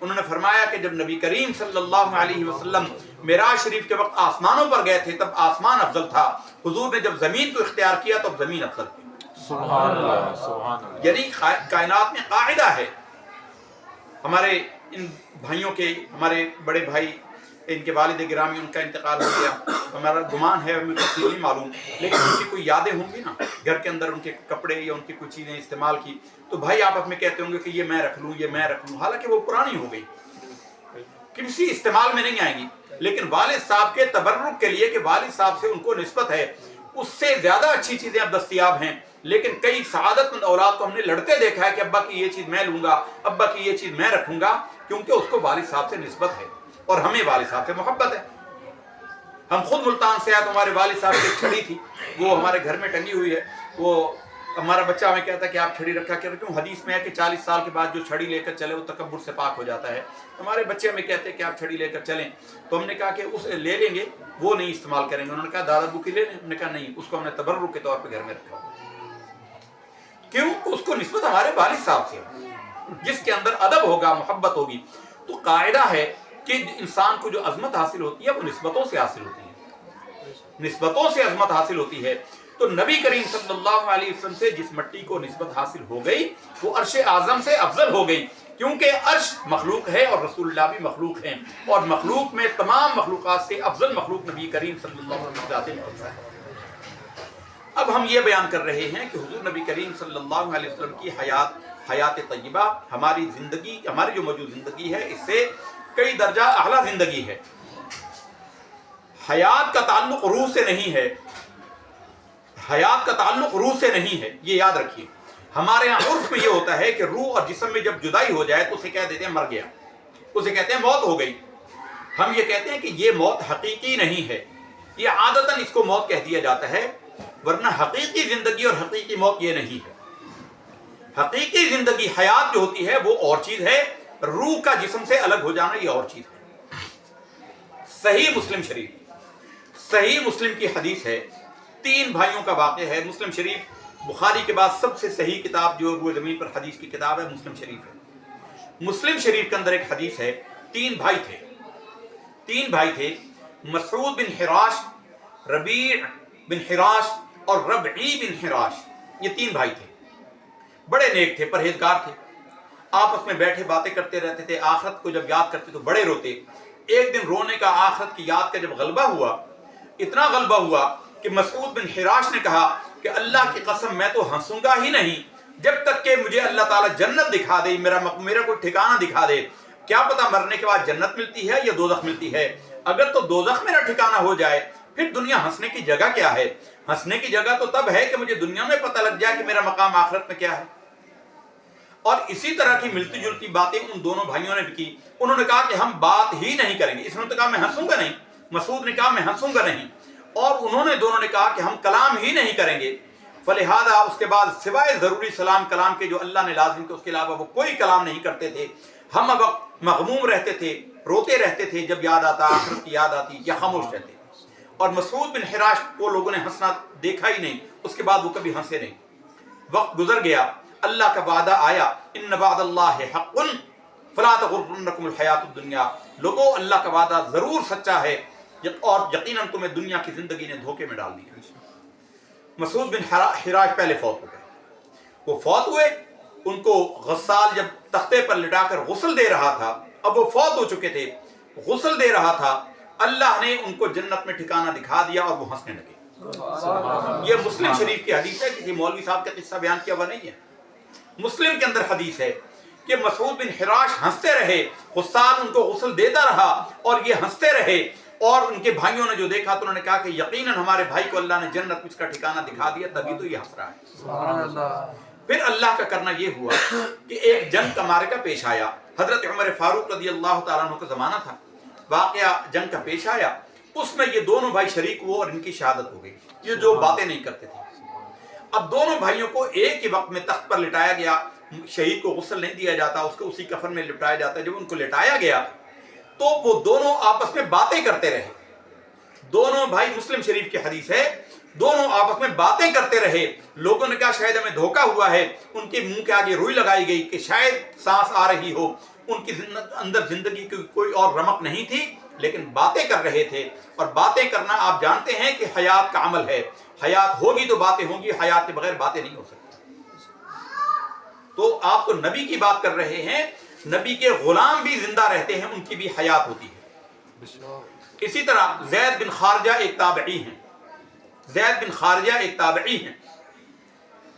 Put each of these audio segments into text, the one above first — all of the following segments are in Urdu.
انہوں نے فرمایا کہ جب نبی کریم صلی اللہ علیہ وسلم معراج شریف کے وقت آسمانوں پر گئے تھے تب آسمان افضل تھا، حضور نے جب زمین کو اختیار کیا تو زمین افضل تھی۔ سبحان اللہ، سبحان اللہ۔ یعنی کائنات میں قاعدہ ہے۔ ہمارے ان بھائیوں کے، ہمارے بڑے بھائی، ان کے والد گرامی، ان کا انتقال ہو گیا، ہمارا گمان ہے، ہمیں تفصیل نہیں معلوم، لیکن ان کی کوئی یادیں ہوں گی نا، گھر کے اندر ان کے کپڑے یا ان کی کوئی چیزیں استعمال کی، تو بھائی آپس میں کہتے ہوں گے کہ یہ میں رکھ لوں، یہ میں رکھ لوں، حالانکہ وہ پرانی ہو گئی، کسی استعمال میں نہیں آئیں گی۔ لیکن والد صاحب کے تبرک کے لیے کہ والد صاحب سے ان کو نسبت ہے، اس سے زیادہ اچھی چیزیں اب دستیاب ہیں، لیکن کئی سعادت مند اولاد کو ہم نے لڑتے دیکھا ہے کہ ابا کی یہ چیز میں لوں گا، ابا کی یہ چیز میں رکھوں گا، کیونکہ اس کو والد صاحب سے نسبت ہے اور ہمیں والد صاحب سے محبت ہے۔ ہم خود ملتان سے آئے تو ہمارے والد صاحب کی ایک چھڑی تھی، وہ ہمارے گھر میں ٹنگی ہوئی ہے، وہ ہمارا بچہ ہمیں کہتا ہے کہ آپ چھڑی رکھا کیوں؟ حدیث میں ہے کہ 40 سال کے بعد جو چھڑی لے کر چلے وہ تکبر سے پاک ہو جاتا ہے۔ ہمارے بچے ہمیں کہتے ہیں کہ آپ چھڑی لے کر چلیں، تو ہم نے کہا کہ اس لے لیں گے، وہ نہیں استعمال کریں گے۔ انہوں نے کہا دادا ابو کی لے لیں، ہم نے کہا نہیں، اس کو ہم نے تبرک کے طور پہ گھر میں رکھا ہوا۔ کیوں؟ اس کو نسبت ہمارے والد صاحب سے، جس کے اندر ادب ہوگا، محبت ہوگی۔ تو قاعدہ ہے کہ انسان کو جو عظمت حاصل ہوتی ہے وہ نسبتوں سے حاصل ہوتی ہے، نسبتوں سے عظمت حاصل ہوتی ہے۔ تو نبی کریم صلی اللہ علیہ وسلم سے جس مٹی کو نسبت حاصل ہو گئی وہ عرش اعظم سے افضل ہو گئی، کیونکہ عرش مخلوق ہے اور رسول اللہ بھی مخلوق ہیں، اور مخلوق میں تمام مخلوقات سے افضل مخلوق نبی کریم صلی اللہ علیہ وسلم ذات مقدسہ ہے۔ اب ہم یہ بیان کر رہے ہیں کہ حضور نبی کریم صلی اللہ علیہ وسلم کی حیات طیبہ، ہماری زندگی، ہماری جو موجود زندگی ہے، اس سے کئی درجہ اعلیٰ زندگی ہے۔ حیات کا تعلق روح سے نہیں ہے، حیات کا تعلق روح سے نہیں ہے، یہ یاد رکھیے۔ ہمارے یہاں عرف میں یہ ہوتا ہے کہ روح اور جسم میں جب جدائی ہو جائے تو اسے کہہ دیتے ہیں مر گیا، اسے کہتے ہیں موت ہو گئی۔ ہم یہ کہتے ہیں کہ یہ موت حقیقی نہیں ہے، یہ عادتاً اس کو موت کہہ دیا جاتا ہے، ورنہ حقیقی زندگی اور حقیقی موت یہ نہیں ہے۔ حقیقی زندگی، حیات جو ہوتی ہے وہ اور چیز ہے، روح کا جسم سے الگ ہو جانا یہ اور چیز ہے۔ صحیح مسلم شریف، صحیح مسلم کی حدیث ہے، 3 بھائیوں کا واقعہ ہے۔ مسلم شریف بخاری کے بعد سب سے صحیح کتاب جو روئے زمین پر حدیث کی کتاب ہے مسلم شریف ہے۔ مسلم شریف کے اندر ایک حدیث ہے، 3 بھائی تھے، مسعود بن حراش، ربیع بن حراش اور ربعی بن حراش، یہ 3 بھائی تھے، بڑے نیک تھے، پرہیزگار تھے، آپس میں بیٹھے باتیں کرتے رہتے تھے، آخرت کو جب یاد کرتے تو بڑے روتے۔ ایک دن رونے کا، آخرت کی یاد کا جب غلبہ ہوا، اتنا غلبہ ہوا کہ مسعود بن حراش نے کہا کہ اللہ کی قسم میں تو ہنسوں گا ہی نہیں جب تک کہ مجھے اللہ تعالیٰ جنت دکھا دے، میرا کوئی ٹھکانہ دکھا دے، کیا پتا مرنے کے بعد جنت ملتی ہے یا دوزخ ملتی ہے، اگر تو دوزخ میرا ٹھکانہ ہو جائے پھر دنیا ہنسنے کی جگہ کیا ہے؟ ہنسنے کی جگہ تو تب ہے کہ مجھے دنیا میں پتہ لگ جائے کہ میرا مقام آخرت میں کیا ہے۔ اور اسی طرح کی ملتی جلتی باتیں ان دونوں بھائیوں نے بھی کی۔ انہوں نے کہا کہ ہم بات ہی نہیں کریں گے، اس نے کہا میں ہنسوں گا نہیں، مسعود نے کہا میں ہنسوں گا نہیں، اور دونوں نے کہا کہ ہم کلام ہی نہیں کریں گے۔ فلہذا اس کے بعد سوائے ضروری سلام کلام کے جو اللہ نے لازم کے، اس کے علاوہ وہ کوئی کلام نہیں کرتے تھے۔ ہم اب مغموم رہتے تھے، روتے رہتے تھے جب یاد آتا، آخرت کی یاد آتی، یا خاموش رہتے۔ اور مسعود بن حراش کو لوگوں نے ہنسنا دیکھا ہی نہیں، اس کے بعد وہ کبھی ہنسے نہیں۔ وقت گزر گیا، اللہ کا وعدہ آیا، ان وعد اللہ حق فلا تغرنکم الحیات الدنیا، لوگوں اللہ کا وعدہ ضرور سچا ہے اور یقیناً تمہیں دنیا کی زندگی نے دھوکے میں ڈال دیا۔ مسعود بن حراش پہلے فوت ہو گئے، وہ فوت ہوئے، ان کو غسال جب تختے پر لٹا کر غسل دے رہا تھا، اب وہ فوت ہو چکے تھے، غسل دے رہا تھا، اللہ نے ان کو جنت میں ٹھکانہ دکھا دیا اور وہ ہنسنے لگے۔ یہ مسلم شریف کی حدیث ہے، کسی مولوی صاحب کا قصہ بیان کیا ہوا نہیں ہے، مسلم کے اندر حدیث ہے کہ مسعود بن حراش ہنستے رہے، غسال ان کو غسل دیتا رہا اور یہ ہنستے رہے، اور ان کے بھائیوں نے جو دیکھا تو انہوں نے کہا کہ یقیناً ہمارے بھائی کو اللہ نے جنت میں اس کا ٹھکانہ دکھا دیا، تبھی تو یہ ہنس رہا ہے۔ سبحان اللہ۔ پھر اللہ کا کرنا یہ ہوا کہ ایک جنگ کا معرکہ پیش آیا، حضرت عمر فاروق رضی اللہ تعالیٰ عنہ کا زمانہ تھا، واقعہ جنگ کا پیش آیا، اس میں یہ دونوں بھائی شریک ہوئے اور ان کی شہادت ہو گئی، یہ جو باتیں نہیں کرتے تھے۔ اب دونوں بھائیوں کو ایک ہی وقت میں تخت پر لٹایا گیا، شہید کو غسل نہیں دیا جاتا، اس کو اسی کفن میں لٹایا جاتا ہے۔ جب ان کو لٹایا گیا تو وہ دونوں آپس میں باتیں کرتے رہے، دونوں بھائی، مسلم شریف کی حدیث ہے، دونوں آپس میں باتیں کرتے رہے۔ لوگوں نے کہا شاید ہمیں دھوکہ ہوا ہے، ان کے منہ کے آگے روئی لگائی گئی کہ شاید سانس آ رہی ہو، ان کی اندر زندگی کی کوئی اور رمق نہیں تھی، لیکن باتیں کر رہے تھے، اور باتیں کرنا آپ جانتے ہیں کہ حیات کا عمل ہے، حیات ہوگی تو باتیں ہوں گی، حیات کے بغیر باتیں نہیں ہو سکتی۔ تو آپ تو نبی کی بات کر رہے ہیں، نبی کے غلام بھی زندہ رہتے ہیں، ان کی بھی حیات ہوتی ہے۔ اسی طرح زید بن خارجہ ایک تابعی ہیں، زید بن خارجہ ایک تابعی ہیں،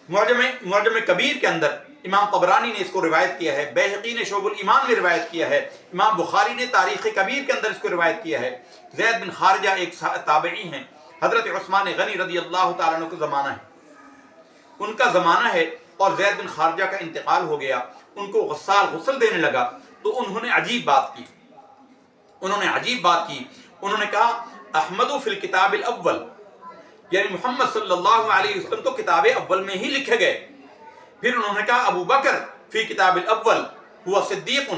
معجم کبیر کے اندر امام طبرانی نے اس کو روایت کیا ہے، بیہقی نے شعب الایمان میں روایت کیا ہے، امام بخاری نے تاریخ کبیر کے اندر اس کو روایت کیا ہے۔ زید بن خارجہ ایک تابعی ہیں، حضرت عثمان غنی رضی اللہ تعالیٰ عنہ کا زمانہ ہے، ان کا زمانہ ہے، اور زید بن خارجہ کا انتقال ہو گیا، ان کو غسال غسل دینے لگا، تو انہوں نے عجیب بات کی، انہوں نے کہا احمد فی الکتاب الاول، یعنی محمد صلی اللہ علیہ وسلم تو کتاب اول میں ہی لکھے گئے۔ پھر انہوں نے کہا ابو بکر فی کتاب الاول ہوا صدیق،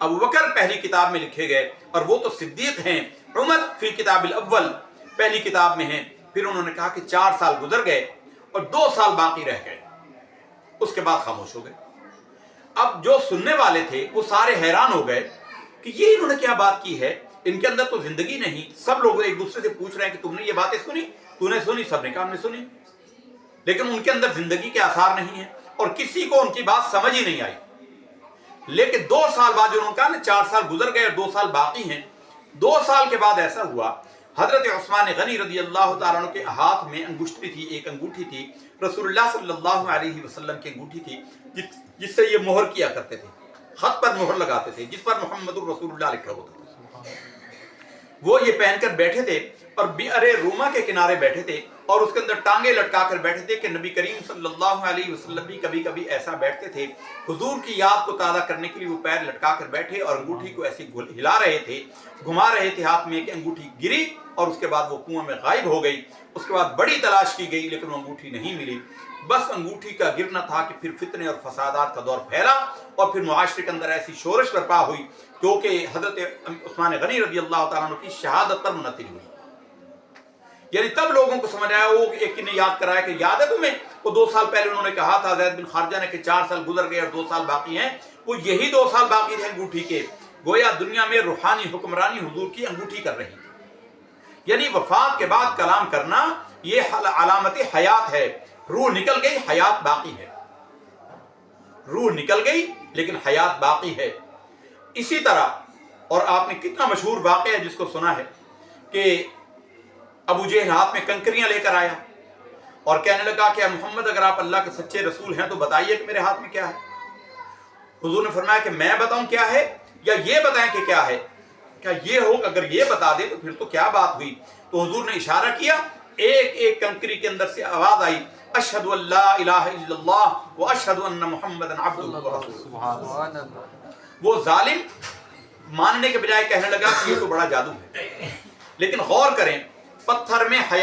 ابو بکر پہلی کتاب میں لکھے گئے اور وہ تو صدیق ہیں، عمر فی کتاب الاول پہلی کتاب میں ہیں۔ پھر انہوں نے کہا کہ 4 سال گزر گئے اور 2 سال باقی رہ گئے، اس کے بعد خاموش ہو گئے۔ اب جو سننے والے تھے وہ سارے حیران ہو گئے کہ یہ انہوں نے کیا بات کی ہے، ان کے اندر تو زندگی نہیں۔ سب لوگ ایک دوسرے سے پوچھ رہے ہیں کہ تم نے یہ باتیں سنی، تو نے سنی، سب نے کہا ہم نے سنی، لیکن ان کے اندر زندگی کے آثار نہیں ہیں، اور کسی کو ان کی بات سمجھ ہی نہیں آئی۔ لیکن 2 سال بعد جو انہوں نے کہا نا 4 سال گزر گئے اور 2 سال باقی ہیں، 2 سال کے بعد ایسا ہوا، حضرت عثمان غنی رضی اللہ تعالیٰ عنہ کے ہاتھ میں انگشتری تھی، ایک انگوٹھی تھی، رسول اللہ صلی اللہ علیہ وسلم کی انگوٹھی تھی، جس سے یہ مہر کیا کرتے تھے، خط پر مہر لگاتے تھے، جس پر محمد الرسول اللہ لکھا ہوتا تھا۔ وہ یہ پہن کر بیٹھے تھے اور بئر روما کے کنارے بیٹھے تھے، اور اس کے اندر ٹانگیں لٹکا کر بیٹھے تھے کہ نبی کریم صلی اللہ علیہ وسلم بھی کبھی کبھی ایسا بیٹھتے تھے، حضور کی یاد کو تازہ کرنے کے لیے وہ پیر لٹکا کر بیٹھے اور انگوٹھی کو ایسے ہلا رہے تھے، گھما رہے تھے ہاتھ میں، کہ انگوٹھی گری اور اس کے بعد وہ کنویں میں غائب ہو گئی۔ اس کے بعد بڑی تلاش کی گئی لیکن وہ انگوٹھی نہیں ملی۔ بس انگوٹھی کا گرنا تھا کہ پھر فتنے اور فسادات کا دور پھیلا، اور پھر معاشرے کے اندر ایسی شورش برپا ہوئی کیونکہ حضرت عثمان غنی رضی اللہ تعالیٰ عنہ کی شہادت پر منتقل ہوئی۔ یعنی تب لوگوں کو سمجھ آیا، وہ ایک نے یاد کرایا کہ یاد ہے تمہیں وہ 2 سال پہلے انہوں نے کہا تھا زید بن خارجہ نے کہ 4 سال گزر گئے اور 2 سال باقی ہیں، وہ یہی 2 سال باقی تھے انگوٹھی کے۔ گویا دنیا میں روحانی حکمرانی حضور کی انگوٹھی کر رہی تھی۔ یعنی وفات کے بعد کلام کرنا یہ علامت حیات ہے، روح نکل گئی، حیات باقی ہے، روح نکل گئی لیکن حیات باقی ہے۔ اسی طرح، اور آپ نے کتنا مشہور واقعہ ہے جس کو سنا ہے کہ ابو جہل ہاتھ میں کنکریاں لے کر آیا اور کہنے لگا کہ محمد اگر آپ اللہ کے سچے رسول ہیں تو بتائیے کہ میرے ہاتھ میں کیا ہے۔ حضور نے فرمایا کہ میں بتاؤں کیا ہے یا یہ بتائیں کہ کیا ہے؟ کیا یہ ہو کہ اگر یہ بتا دے تو پھر تو کیا بات ہوئی؟ تو حضور نے اشارہ کیا، ایک ایک کنکری کے اندر سے آواز آئی، اشہد ان لا الہ الا اللہ و اشہد ان محمد عبدہ و رسولہ۔ وہ ظالم ماننے کے بجائے کہنے لگا کہ یہ تو بڑا جادو ہے۔ لیکن غور کریں، پتھر میں